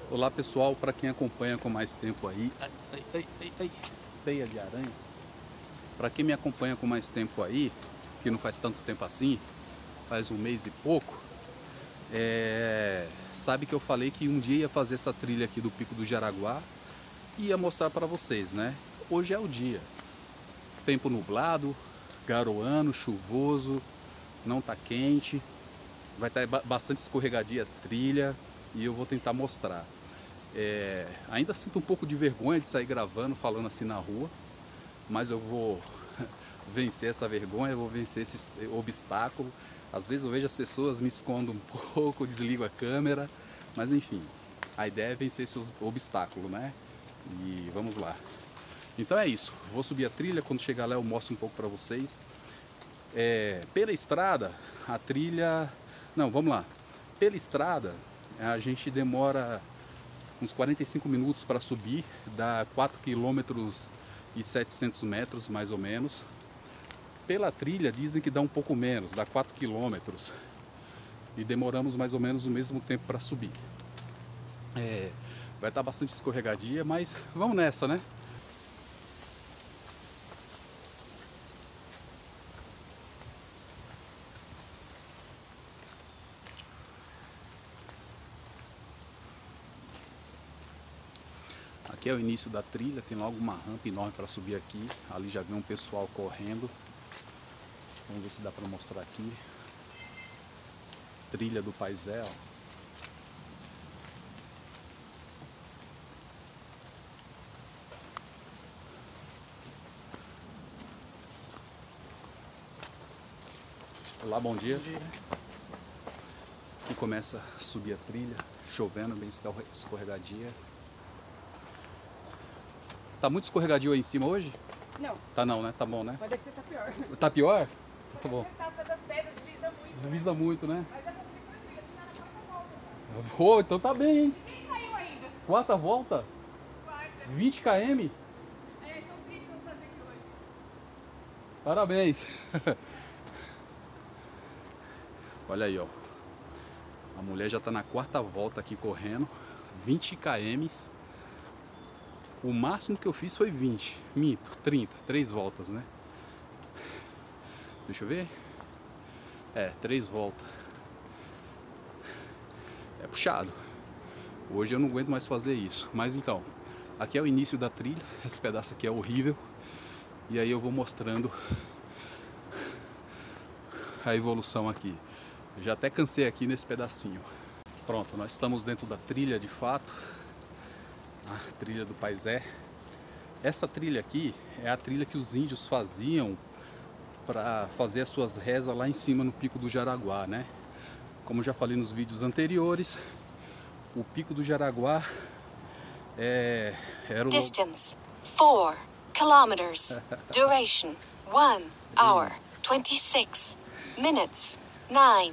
Olá pessoal, para quem acompanha com mais tempo aí, teia de aranha. Para quem me acompanha com mais tempo aí, que não faz tanto tempo assim, faz um mês e pouco, sabe que eu falei que um dia ia fazer essa trilha aqui do Pico do Jaraguá e ia mostrar para vocês, né? Hoje é o dia. Tempo nublado, garoando, chuvoso, não tá quente, vai estar bastante escorregadia a trilha e eu vou tentar mostrar. Ainda sinto um pouco de vergonha de sair gravando, falando assim na rua, mas eu vou vencer essa vergonha, eu vou vencer esse obstáculo. Às vezes eu vejo as pessoas, me escondo um pouco, desligo a câmera, mas enfim, a ideia é vencer esse obstáculo, né? E vamos lá. Então é isso, vou subir a trilha, quando chegar lá eu mostro um pouco para vocês. Pela estrada, a trilha... Não, vamos lá. Pela estrada, a gente demora uns 45 minutos para subir, dá 4 km e 700 metros mais ou menos. Pela trilha dizem que dá um pouco menos, dá 4 km e demoramos mais ou menos o mesmo tempo para subir. Vai estar bastante escorregadia, mas vamos nessa, né? Aqui é o início da trilha, tem logo uma rampa enorme para subir aqui. Ali já vem um pessoal correndo. Vamos ver se dá para mostrar aqui. Trilha do Paisé, ó. Olá, bom dia. Bom dia. Aqui começa a subir a trilha, chovendo, bem escorregadia. Tá muito escorregadio aí em cima hoje? Não. Tá não, né? Tá bom, né? Mas deve ser tá pior. Tá pior? Tá bom. A tapa das pedras desliza muito. Desliza muito, né? Mas é pra você tranquila, tu tá na quarta volta. Oh, então tá bem, hein? Ninguém caiu ainda. Quarta volta? Quarta. 20 km? São 30 que vamos fazer aqui hoje. Parabéns! Olha aí, ó. A mulher já tá na quarta volta aqui correndo. 20 km. O máximo que eu fiz foi 20. Minto, 30. 3 voltas, né? Deixa eu ver. 3 voltas. É puxado. Hoje eu não aguento mais fazer isso. Mas então, aqui é o início da trilha. Esse pedaço aqui é horrível. E aí eu vou mostrando a evolução aqui. Já até cansei aqui nesse pedacinho. Pronto, nós estamos dentro da trilha de fato. A trilha do Paisé. Essa trilha aqui é a trilha que os índios faziam para fazer as suas rezas lá em cima no Pico do Jaraguá, né? Como eu já falei nos vídeos anteriores, o Pico do Jaraguá era o... Distance 4 kilometers. Duration 1 hour 26 minutes 9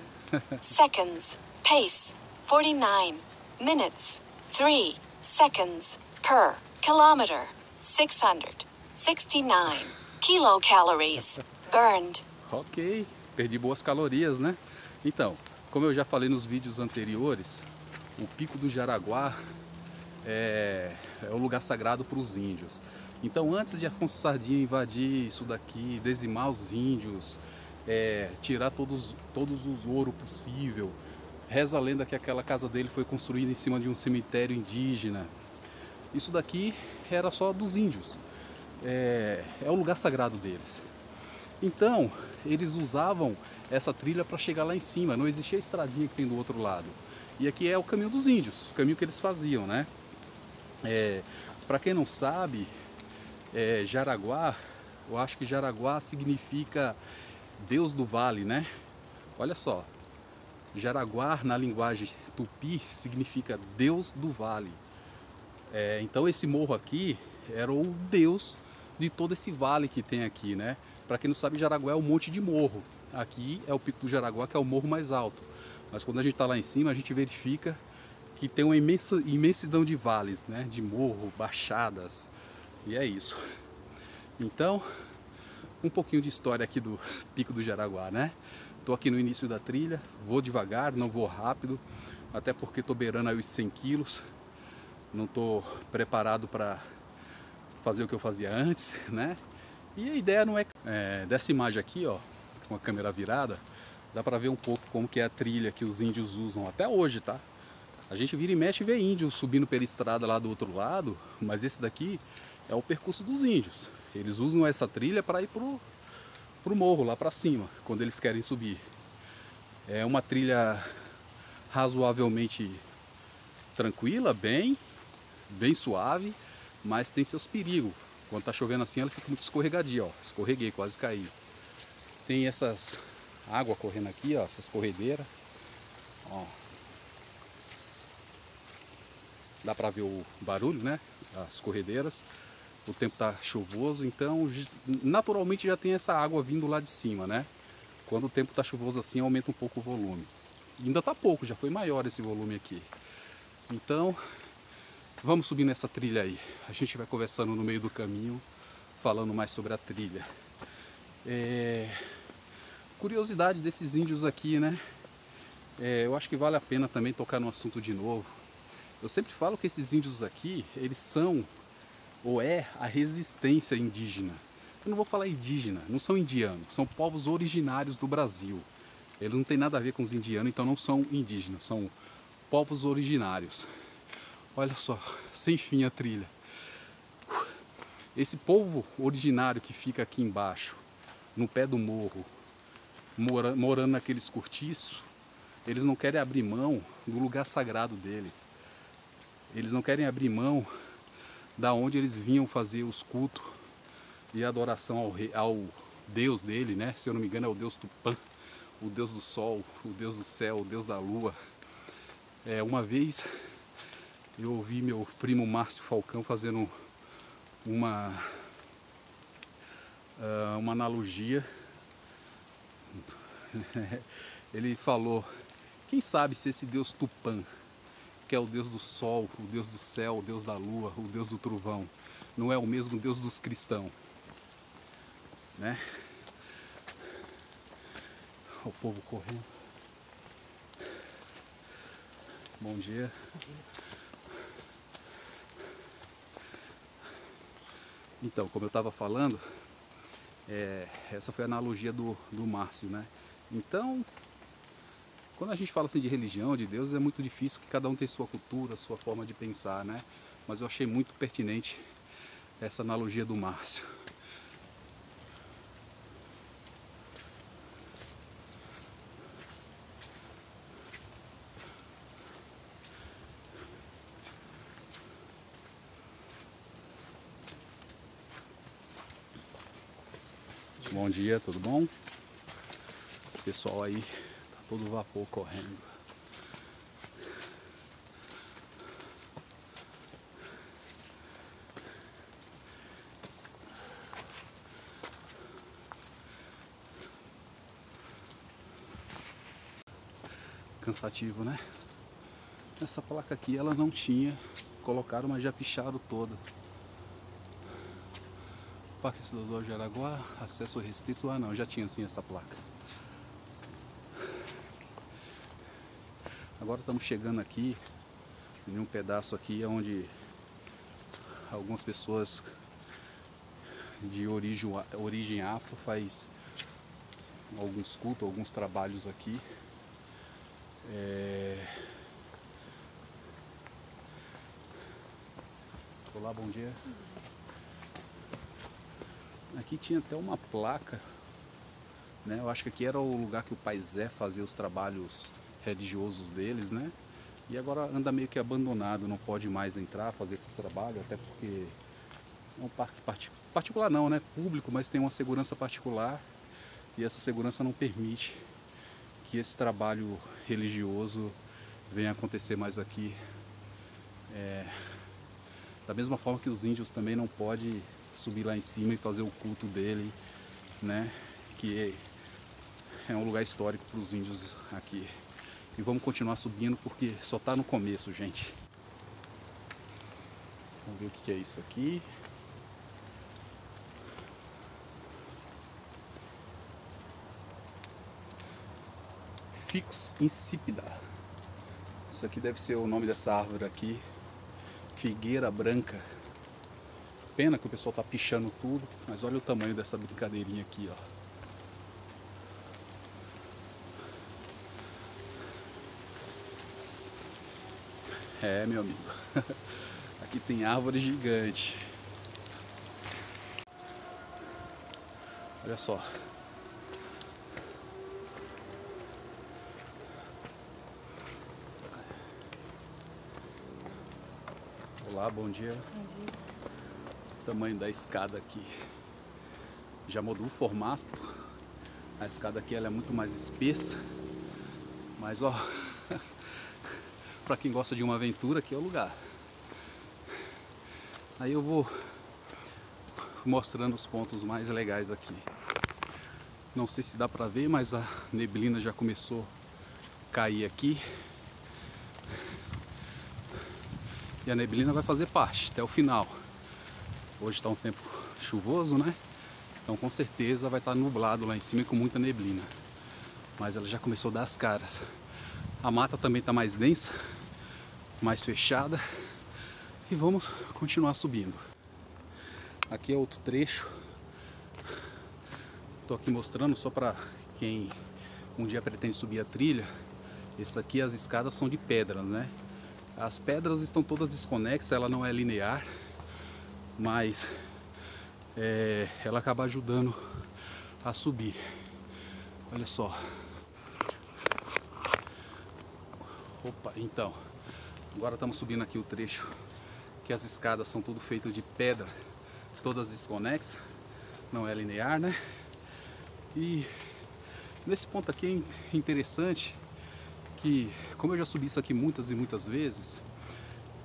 seconds. Pace 49 minutes 3 seconds per kilometer. 669 kilocalories burned. Ok, perdi boas calorias, né? Então, como eu já falei nos vídeos anteriores, o Pico do Jaraguá é o lugar sagrado para os índios. Então, antes de Afonso Sardinha invadir isso daqui, dizimar os índios, tirar todos os ouro possível, reza a lenda que aquela casa dele foi construída em cima de um cemitério indígena. Isso daqui era só dos índios. É o lugar sagrado deles. Então, eles usavam essa trilha para chegar lá em cima. Não existia a estradinha que tem do outro lado. E aqui é o caminho dos índios, o caminho que eles faziam, né? Para quem não sabe, Jaraguá, eu acho que Jaraguá significa Deus do Vale, né? Olha só, Jaraguá na linguagem tupi significa Deus do Vale. Então esse morro aqui era o Deus de todo esse vale que tem aqui, né? Para quem não sabe, Jaraguá é um monte de morro. Aqui é o Pico do Jaraguá, que é o morro mais alto. Mas quando a gente está lá em cima, a gente verifica que tem uma imensidão de vales, né? De morro, baixadas. E é isso. Então, um pouquinho de história aqui do Pico do Jaraguá, né? Estou aqui no início da trilha, vou devagar, não vou rápido, até porque estou beirando aí os 100 quilos. não estou preparado para fazer o que eu fazia antes, né? E a ideia não é, dessa imagem aqui, ó, com a câmera virada, dá para ver um pouco como que é a trilha que os índios usam até hoje, tá? A gente vira e mexe e vê índio subindo pela estrada lá do outro lado, mas esse daqui é o percurso dos índios. Eles usam essa trilha para ir pro morro, lá para cima, quando eles querem subir. É uma trilha razoavelmente tranquila, bem suave, mas tem seus perigos. Quando tá chovendo assim, ela fica muito escorregadia, ó. Escorreguei, quase caí. Tem essas água correndo aqui, ó, essas corredeiras. Ó. Dá pra ver o barulho, né? As corredeiras. O tempo tá chuvoso, então naturalmente já tem essa água vindo lá de cima, né? Quando o tempo tá chuvoso assim, aumenta um pouco o volume. E ainda tá pouco, já foi maior esse volume aqui. Então, vamos subir nessa trilha aí. A gente vai conversando no meio do caminho, falando mais sobre a trilha. Curiosidade desses índios aqui, né? Eu acho que vale a pena também tocar no assunto de novo. Eu sempre falo que esses índios aqui, eles são, ou é, a resistência indígena. Eu não vou falar indígena, não são indianos, são povos originários do Brasil. Eles não têm nada a ver com os indianos, então não são indígenas, são povos originários. Olha só, sem fim a trilha. Esse povo originário que fica aqui embaixo, no pé do morro, morando naqueles cortiços, eles não querem abrir mão do lugar sagrado dele. Eles não querem abrir mão da onde eles vinham fazer os cultos e a adoração ao Deus dele, né? Se eu não me engano é o Deus Tupã, o Deus do Sol, o Deus do Céu, o Deus da Lua. Uma vez eu ouvi meu primo Márcio Falcão fazendo uma analogia. Ele falou, quem sabe se esse Deus Tupã, que é o Deus do Sol, o Deus do Céu, o Deus da Lua, o Deus do Trovão, não é o mesmo Deus dos cristãos, né? O povo correndo. Bom dia. Então, como eu estava falando, essa foi a analogia do Márcio, né? Então, quando a gente fala assim de religião, de Deus, é muito difícil, que cada um tem sua cultura, sua forma de pensar, né? Mas eu achei muito pertinente essa analogia do Márcio. Bom dia, tudo bom? O pessoal aí tá todo vapor correndo. Cansativo, né? Essa placa aqui ela não tinha, colocaram, mas já picharam toda. Parque Estadual de Jaraguá, acesso restrito. Ah não, já tinha sim essa placa. Agora estamos chegando aqui em um pedaço aqui onde algumas pessoas de origem afro faz alguns cultos, alguns trabalhos aqui. Olá, bom dia. Aqui tinha até uma placa, né? Eu acho que aqui era o lugar que o Pai Zé fazia os trabalhos religiosos deles, né? E agora anda meio que abandonado, não pode mais entrar, fazer esses trabalhos, até porque é um parque particular não, né? Público, mas tem uma segurança particular e essa segurança não permite que esse trabalho religioso venha acontecer mais aqui. Da mesma forma que os índios também não podem subir lá em cima e fazer o culto dele, né? Que é um lugar histórico para os índios aqui. E vamos continuar subindo porque só está no começo, gente. Vamos ver o que é isso aqui. Ficus insipida. Isso aqui deve ser o nome dessa árvore aqui. figueira branca. Pena que o pessoal tá pichando tudo, mas olha o tamanho dessa brincadeirinha aqui, ó. É, meu amigo. Aqui tem árvore gigante. Olha só. Olá, bom dia. Bom dia. O tamanho da escada aqui. Já mudou o formato. A escada aqui ela é muito mais espessa. Mas ó, para quem gosta de uma aventura, aqui é o lugar. Aí eu vou mostrando os pontos mais legais aqui. Não sei se dá pra ver, mas a neblina já começou a cair aqui. E a neblina vai fazer parte até o final. Hoje está um tempo chuvoso, né? Então com certeza vai estar nublado lá em cima e com muita neblina. Mas ela já começou a dar as caras. A mata também está mais densa, mais fechada. E vamos continuar subindo. Aqui é outro trecho. Estou aqui mostrando só para quem um dia pretende subir a trilha. Esse aqui, as escadas são de pedras, né? As pedras estão todas desconexas, ela não é linear, mas ela acaba ajudando a subir. Olha só. Opa, então, agora estamos subindo aqui o trecho que as escadas são tudo feitas de pedra, todas desconexas, não é linear, né? E nesse ponto aqui é interessante que, como eu já subi isso aqui muitas e muitas vezes,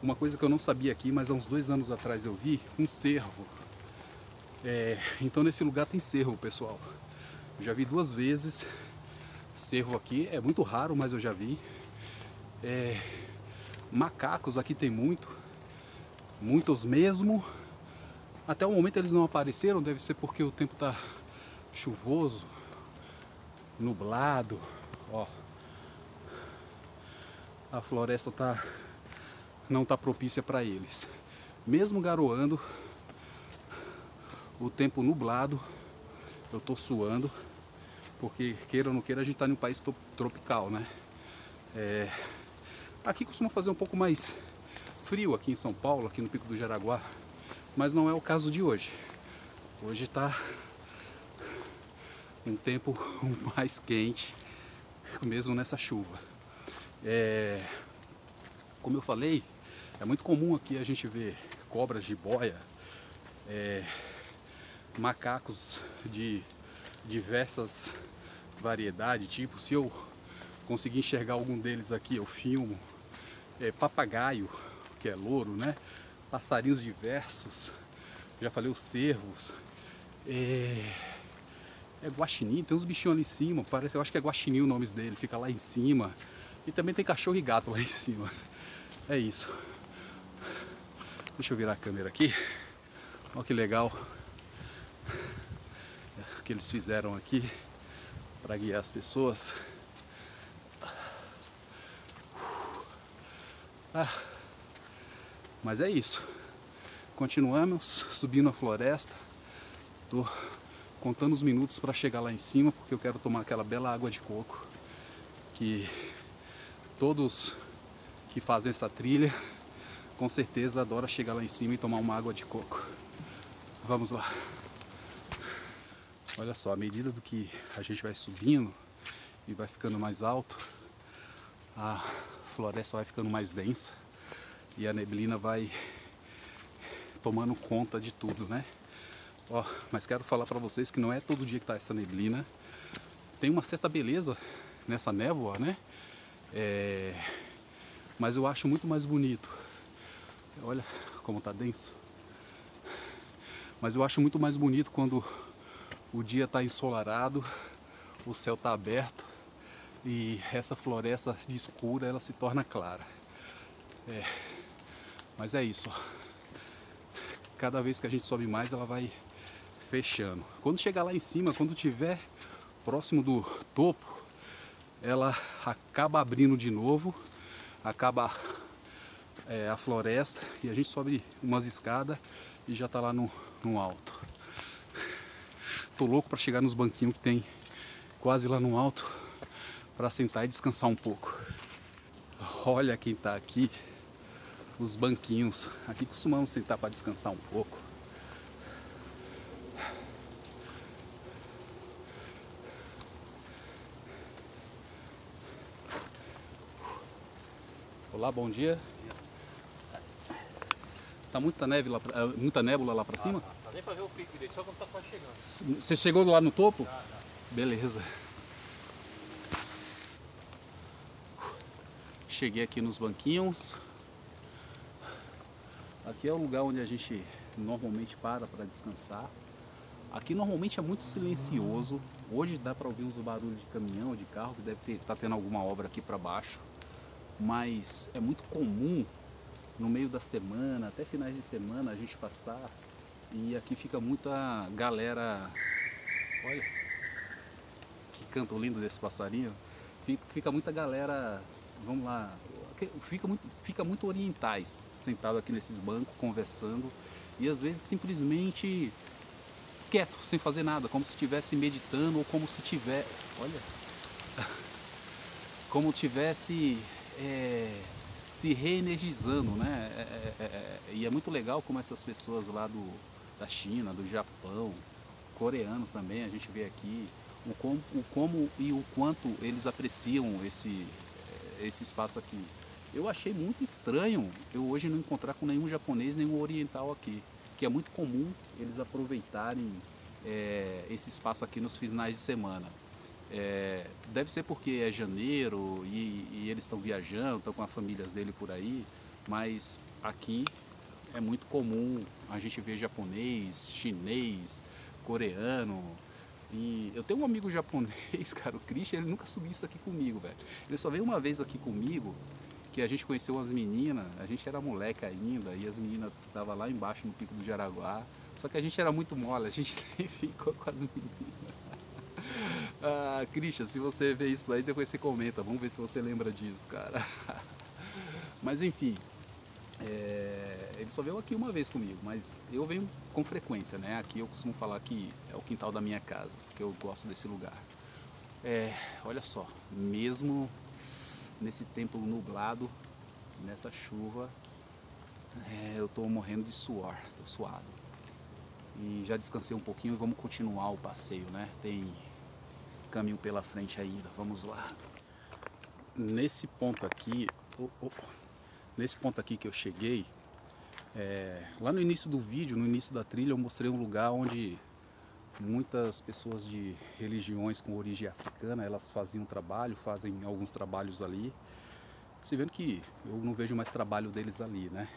uma coisa que eu não sabia aqui, mas há uns 2 anos atrás eu vi, um cervo. Então nesse lugar tem cervo, pessoal. Eu já vi 2 vezes cervo aqui, é muito raro, mas eu já vi. Macacos aqui tem muitos mesmo. Até o momento eles não apareceram, deve ser porque o tempo tá chuvoso, nublado, ó. A floresta não tá propícia para eles. Mesmo garoando, o tempo nublado, eu tô suando, porque queira ou não queira a gente tá em um país tropical, né? Aqui costuma fazer um pouco mais frio aqui em São Paulo, aqui no Pico do Jaraguá, mas não é o caso de hoje. Hoje tá um tempo mais quente, mesmo nessa chuva. Como eu falei, é muito comum aqui a gente ver cobras de boia, macacos de diversas variedades, tipo, se eu conseguir enxergar algum deles aqui, eu filmo. Papagaio, que é louro, né? Passarinhos diversos, já falei os cervos, guaxinim, tem uns bichinhos ali em cima, parece, eu acho que é guaxinim o nome dele, fica lá em cima. E também tem cachorro e gato lá em cima. É isso. Deixa eu virar a câmera aqui. Olha que legal o que eles fizeram aqui para guiar as pessoas. Mas é isso. Continuamos subindo a floresta. Tô contando os minutos para chegar lá em cima, porque eu quero tomar aquela bela água de coco que todos que fazem essa trilha com certeza adoram chegar lá em cima e tomar uma água de coco. Vamos lá. Olha só, à medida do que a gente vai subindo e vai ficando mais alto, a floresta vai ficando mais densa e a neblina vai tomando conta de tudo, né? Ó, mas quero falar para vocês que não é todo dia que tá essa neblina. Tem uma certa beleza nessa névoa, né? Mas eu acho muito mais bonito. Olha como tá denso. Mas eu acho muito mais bonito quando o dia está ensolarado, o céu está aberto e essa floresta de escura ela se torna clara. Mas é isso. Cada vez que a gente sobe mais, ela vai fechando. Quando chegar lá em cima, quando tiver próximo do topo, ela acaba abrindo de novo, acaba a floresta e a gente sobe umas escadas e já tá lá no alto. Tô louco para chegar nos banquinhos que tem quase lá no alto para sentar e descansar um pouco. Olha quem tá aqui, os banquinhos. Aqui costumamos sentar para descansar um pouco. Olá, bom dia. Tá muita nébula lá pra cima? Tá nem pra ver o pico direito, só quando tá quase chegando. Você chegou lá no topo? Já. Beleza. Cheguei aqui nos banquinhos. Aqui é o lugar onde a gente normalmente para descansar. Aqui normalmente é muito silencioso. Hoje dá para ouvir uns barulhos de caminhão, de carro, que deve estar tendo alguma obra aqui para baixo. Mas é muito comum no meio da semana, até finais de semana, a gente passar e aqui fica muita galera. Olha que canto lindo desse passarinho. Fica muita galera, vamos lá, fica muito orientais sentado aqui nesses bancos conversando e às vezes simplesmente quieto, sem fazer nada, como se estivesse meditando ou como se tivesse, olha, como tivesse se reenergizando, né? E é muito legal como essas pessoas lá da China, do Japão, coreanos também, a gente vê aqui o como e o quanto eles apreciam esse espaço aqui. Eu achei muito estranho eu hoje não encontrar com nenhum japonês, nenhum oriental aqui, que é muito comum eles aproveitarem esse espaço aqui nos finais de semana. Deve ser porque é janeiro e eles estão viajando, estão com as famílias dele por aí, mas aqui é muito comum a gente ver japonês, chinês, coreano. E eu tenho um amigo japonês, cara, o Christian, ele nunca subiu isso aqui comigo, velho. Ele só veio uma vez aqui comigo, que a gente conheceu umas meninas, a gente era moleque ainda, e as meninas estavam lá embaixo no Pico do Jaraguá. Só que a gente era muito mole, a gente nem ficou com as meninas. Ah, Christian, se você vê isso aí, depois você comenta, vamos ver se você lembra disso, cara. Mas enfim, ele só veio aqui uma vez comigo, mas eu venho com frequência, né? Aqui eu costumo falar que é o quintal da minha casa, porque eu gosto desse lugar. Olha só, mesmo nesse tempo nublado, nessa chuva, eu tô morrendo de suor, tô suado. E já descansei um pouquinho e vamos continuar o passeio, né? Tem caminho pela frente ainda, vamos lá. Nesse ponto aqui que eu cheguei, lá no início do vídeo, no início da trilha, eu mostrei um lugar onde muitas pessoas de religiões com origem africana, elas fazem alguns trabalhos ali. Se vendo que eu não vejo mais trabalho deles ali, né?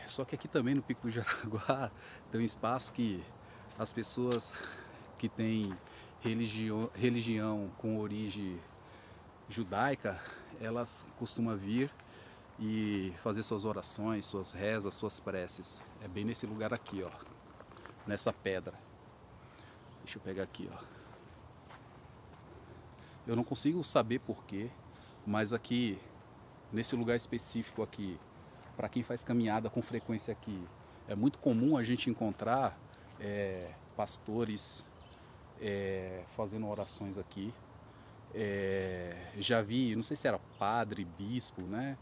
Só que aqui também no Pico do Jaraguá tem um espaço que as pessoas que têm religião com origem judaica, elas costumam vir e fazer suas orações, suas rezas, suas preces. É bem nesse lugar aqui, ó, nessa pedra. Deixa eu pegar aqui, ó. Eu não consigo saber porquê, mas aqui, nesse lugar específico aqui, para quem faz caminhada com frequência aqui, é muito comum a gente encontrar pastores fazendo orações aqui. Já vi, não sei se era padre, bispo, né,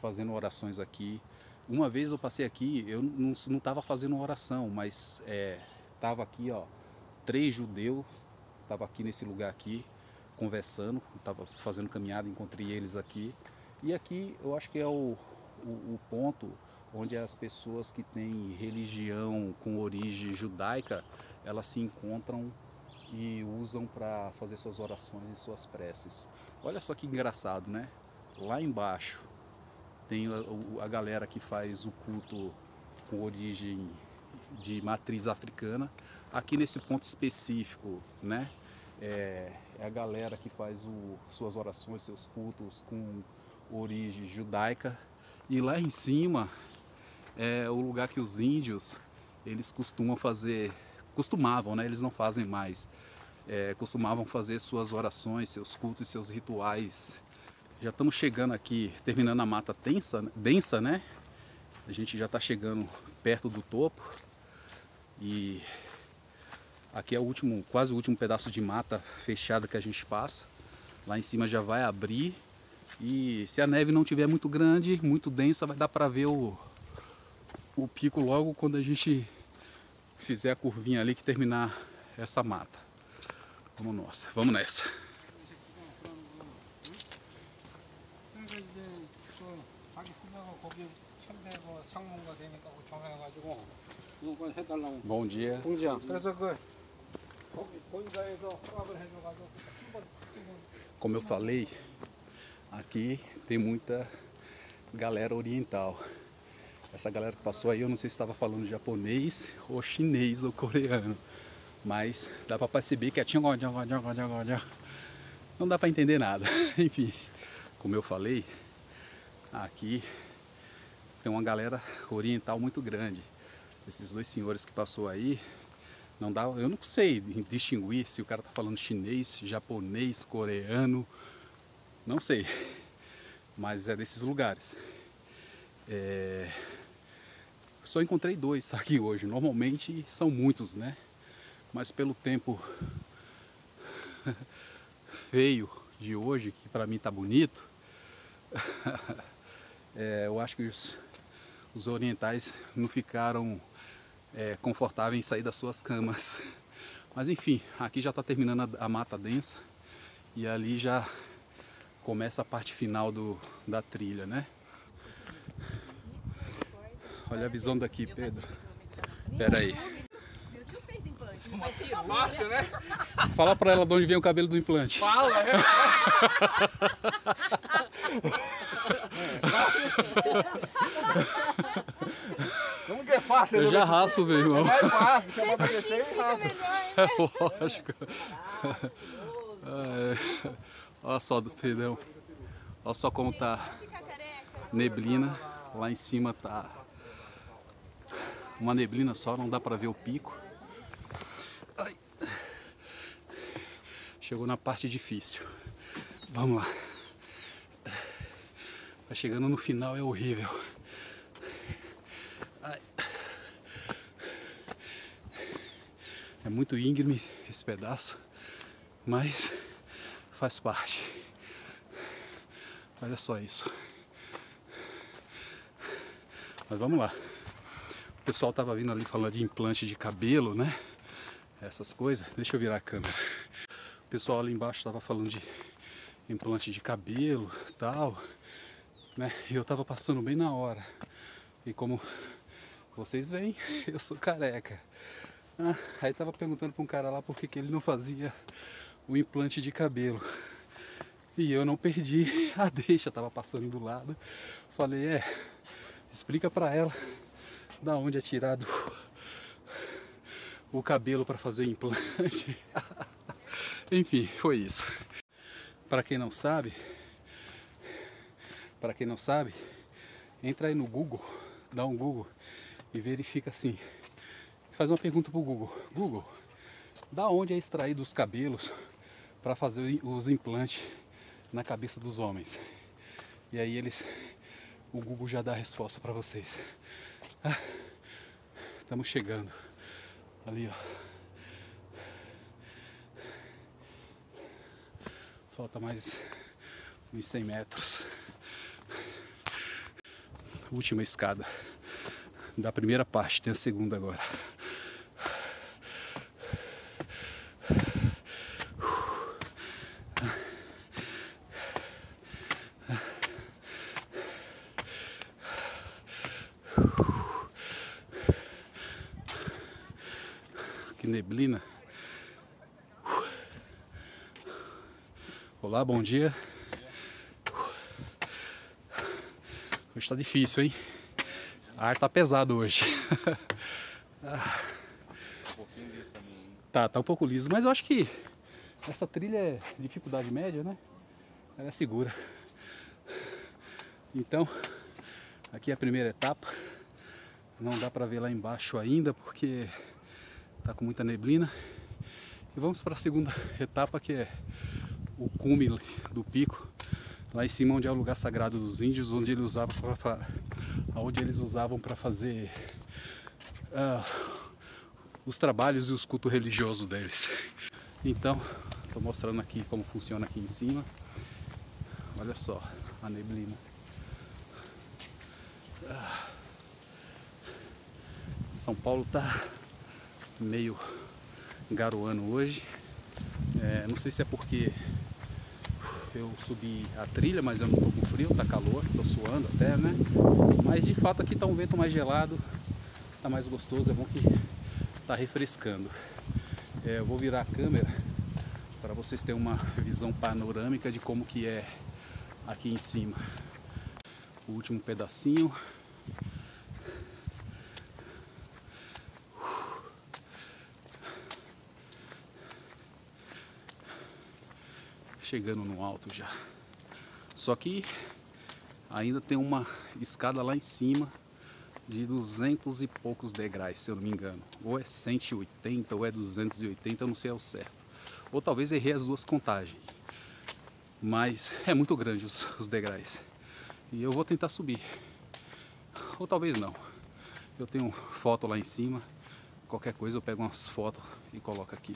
fazendo orações aqui. Uma vez eu passei aqui, eu não estava fazendo oração, mas estava aqui, ó, 3 judeus, estava aqui nesse lugar aqui, conversando, estava fazendo caminhada, encontrei eles aqui. E aqui eu acho que é o ponto onde as pessoas que têm religião com origem judaica, elas se encontram e usam para fazer suas orações e suas preces. Olha só que engraçado, né? Lá embaixo tem a galera que faz o culto com origem de matriz africana. Aqui nesse ponto específico, né? É a galera que faz suas orações, seus cultos com origem judaica. E lá em cima é o lugar que os índios, eles costumavam, né? Eles não fazem mais. Costumavam fazer suas orações, seus cultos e seus rituais Já estamos chegando aqui, terminando a mata densa, né? A gente já está chegando perto do topo. E aqui é o último, quase o último pedaço de mata fechada que a gente passa. Lá em cima já vai abrir. E se a neve não tiver muito grande, muito densa, vai dar para ver o pico logo quando a gente fizer a curvinha ali que terminar essa mata. Vamos nessa. Bom dia. Como eu falei, aqui tem muita galera oriental. Essa galera que passou aí, eu não sei se estava falando japonês ou chinês ou coreano, mas dá para perceber que é não dá para entender nada. Enfim, como eu falei, aqui tem uma galera oriental muito grande. Esses dois senhores que passou aí, não dá, eu não sei distinguir se o cara tá falando chinês, japonês, coreano, não sei, mas é desses lugares. Só encontrei dois aqui hoje, normalmente são muitos, né? Mas pelo tempo feio de hoje, que pra mim tá bonito, eu acho que os orientais não ficaram confortáveis em sair das suas camas. Mas enfim, aqui já está terminando a mata densa e ali já começa a parte final da trilha, né? Olha a visão daqui, Pedro. Pera aí. Fácil, né? Fala pra ela de onde vem o cabelo do implante. Fala, né? Como que é fácil? Eu já raspo, meu irmão. É mais fácil, deixa eu aparecer e raspa. É lógico. Olha só do Pedrão. Olha só como tá neblina. Lá em cima tá uma neblina só, não dá pra ver o pico. Ai. Chegou na parte difícil. Vamos lá. Tá chegando no final, é horrível. Ai. É muito íngreme esse pedaço, mas faz parte. Olha só isso. Mas vamos lá. O pessoal tava vindo ali falando de implante de cabelo, né? Essas coisas. Deixa eu virar a câmera. O pessoal ali embaixo tava falando de implante de cabelo, tal, né? E eu tava passando bem na hora. E como vocês veem, eu sou careca. Aí tava perguntando pra um cara lá por que ele não fazia o implante de cabelo. E eu não perdi a deixa, tava passando do lado. Falei, explica pra ela da onde é tirado o cabelo para fazer o implante. Enfim, foi isso. Para quem não sabe, entra aí no Google, dá um Google e verifica assim. Faz uma pergunta pro Google. Google, da onde é extraído os cabelos para fazer os implantes na cabeça dos homens? E aí o Google já dá a resposta para vocês. Estamos chegando. Ali, ó. Falta mais uns 100 metros. Última escada da primeira parte, tem a segunda agora. Que neblina. Olá, bom dia. Hoje está difícil, hein? A ar tá pesado hoje. Um pouquinho disso também. Tá um pouco liso, mas eu acho que essa trilha é dificuldade média, né? Ela é segura. Então, aqui é a primeira etapa. Não dá para ver lá embaixo ainda porque tá com muita neblina. E vamos para a segunda etapa, que é o cume do pico. Lá em cima onde é o lugar sagrado dos índios, onde eles usavam para fazer os trabalhos e os cultos religiosos deles. Então, estou mostrando aqui como funciona aqui em cima. Olha só a neblina. São Paulo tá meio garoando hoje. Não sei se é porque eu subi a trilha, mas eu não tô com frio, tá calor, tô suando até, né? Mas de fato aqui tá um vento mais gelado, tá mais gostoso, é bom que tá refrescando. Eu vou virar a câmera para vocês terem uma visão panorâmica de como que é aqui em cima. O último pedacinho. Chegando no alto já. Só que ainda tem uma escada lá em cima de 200 e poucos degraus, se eu não me engano. Ou é 180 ou é 280, eu não sei ao certo. Ou talvez errei as duas contagens. Mas é muito grande os degraus. E eu vou tentar subir. Ou talvez não. Eu tenho foto lá em cima. Qualquer coisa eu pego umas fotos e coloco aqui.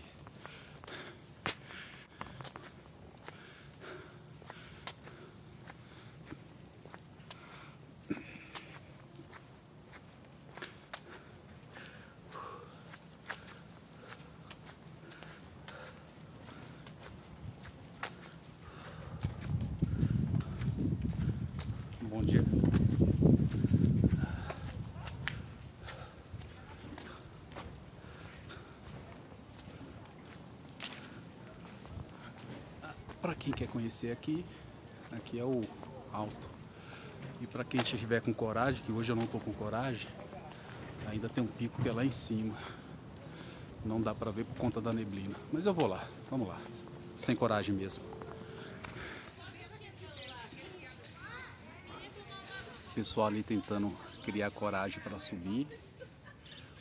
Bom dia. Para quem quer conhecer aqui é o alto. E para quem estiver com coragem, que hoje eu não estou com coragem, ainda tem um pico que é lá em cima. Não dá para ver por conta da neblina. Mas eu vou lá, vamos lá. Sem coragem mesmo. Pessoal ali tentando criar coragem para subir,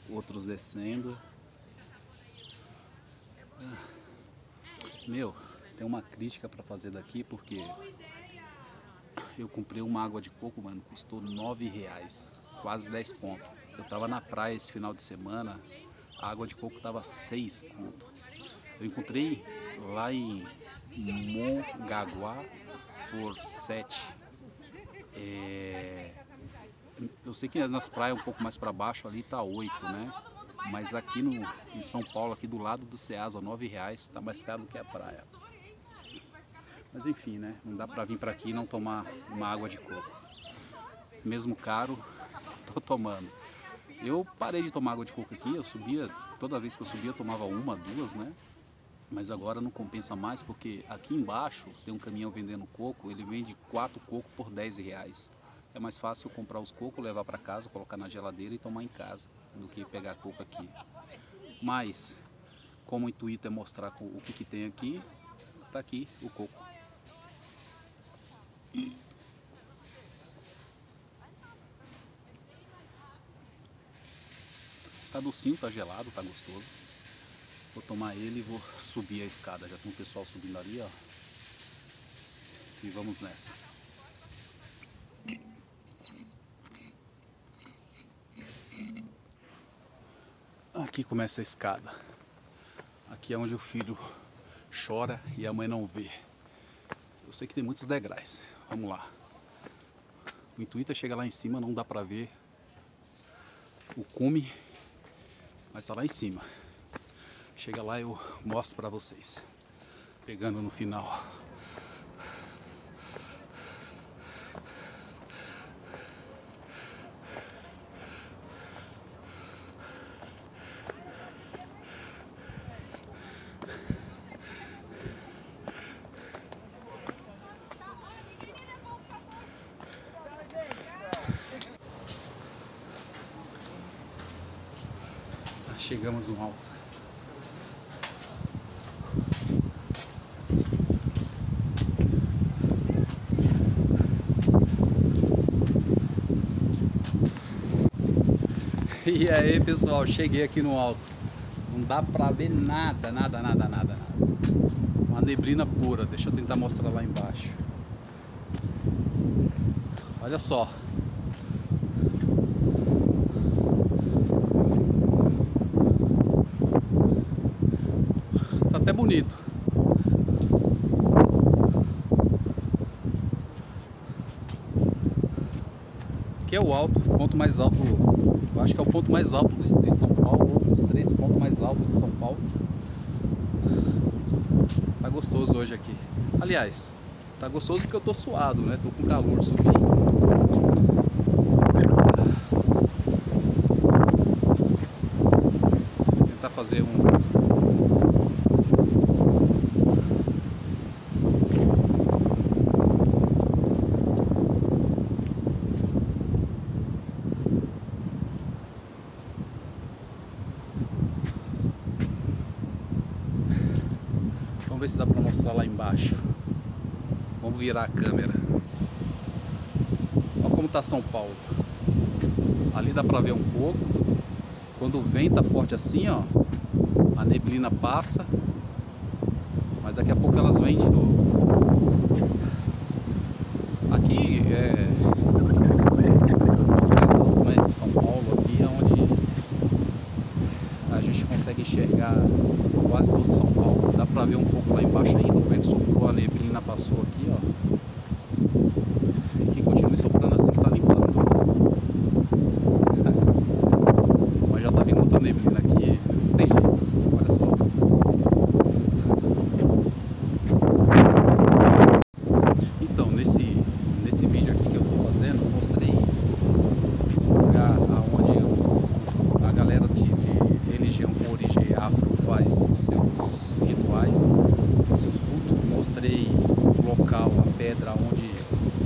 outros descendo. Meu, tem uma crítica para fazer daqui, porque eu comprei uma água de coco, mano, custou R$9, quase 10 conto. Eu tava na praia esse final de semana, a água de coco tava 6 conto. Eu encontrei lá em Mongaguá por 7. Eu sei que nas praias um pouco mais para baixo ali tá 8, né? Mas aqui em São Paulo, aqui do lado do Ceasa, R$9, tá mais caro do que a praia. Mas enfim, né? Não dá para vir para aqui e não tomar uma água de coco. Mesmo caro, tô tomando. Eu parei de tomar água de coco aqui, eu subia, toda vez que eu subia eu tomava uma, duas, né? Mas agora não compensa mais, porque aqui embaixo tem um caminhão vendendo coco, ele vende 4 cocos por R$10. É mais fácil eu comprar os cocos, levar para casa, colocar na geladeira e tomar em casa, do que pegar coco aqui. Mas, como o intuito é mostrar o que tem aqui, tá aqui o coco. Tá docinho, tá gelado, tá gostoso. Vou tomar ele e vou subir a escada. Já tem um pessoal subindo ali, ó. E vamos nessa. Aqui começa a escada. Aqui é onde o filho chora e a mãe não vê. Eu sei que tem muitos degraus. Vamos lá. O intuito é chegar lá em cima, não dá pra ver o cume, mas tá lá em cima. Chega lá e eu mostro pra vocês. Pegando no final. Chegamos no alto. E aí, pessoal, cheguei aqui no alto. Não dá pra ver nada, nada. Uma neblina pura. Deixa eu tentar mostrar lá embaixo. Olha só. Tá até bonito. Aqui é o alto, o ponto mais alto. Eu acho que é o ponto mais alto de São Paulo, ou dos 3 pontos mais altos de São Paulo. Tá gostoso hoje aqui. Aliás, tá gostoso porque eu tô suado, né? Tô com calor, subi. Vou tentar fazer Vamos ver se dá pra mostrar lá embaixo. Vamos virar a câmera. Olha como tá São Paulo. Ali dá pra ver um pouco. Quando o vento tá forte assim, ó, a neblina passa. Mas daqui a pouco elas vêm de novo. Aqui é de São Paulo, aqui é onde a gente consegue enxergar quase todo São Paulo. Dá pra ver um pouco lá embaixo ainda. O vento soprou, a neblina passou aqui, ó. E que continue soprando assim, tá limpando. Mas já tá vindo outra neblina aqui. Não tem jeito. Olha só. Então, nesse vídeo aqui que eu tô fazendo, eu mostrei um lugar onde a galera de religião com origem afro faz seus rituais, seus cultos. Mostrei o local, a pedra onde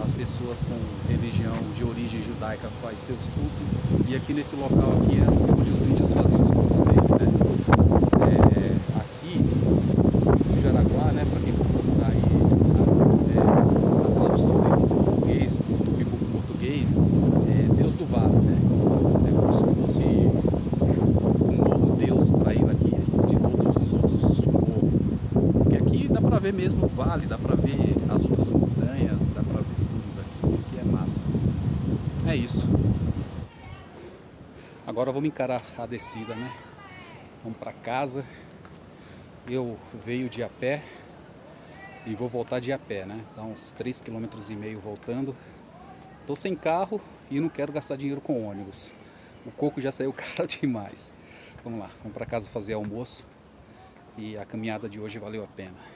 as pessoas com religião de origem judaica faz seus cultos. E aqui nesse local aqui é onde os índios faziam os cultos deles, né? Aqui no Jaraguá, né, para quem for procurar aí a tradução dele do português, do bíblico português, é Deus do Vale, né? É como se fosse um novo Deus para ir aqui de todos os outros povos. Porque aqui dá para ver mesmo o vale, dá para ver as outras montanhas, dá para ver tudo daqui, que é massa. É isso. Agora vamos encarar a descida, né? Vamos para casa. Eu venho de a pé e vou voltar de a pé, né? Dá uns 3,5 km voltando. Tô sem carro e não quero gastar dinheiro com ônibus. O coco já saiu caro demais. Vamos lá, vamos para casa fazer almoço. E a caminhada de hoje valeu a pena.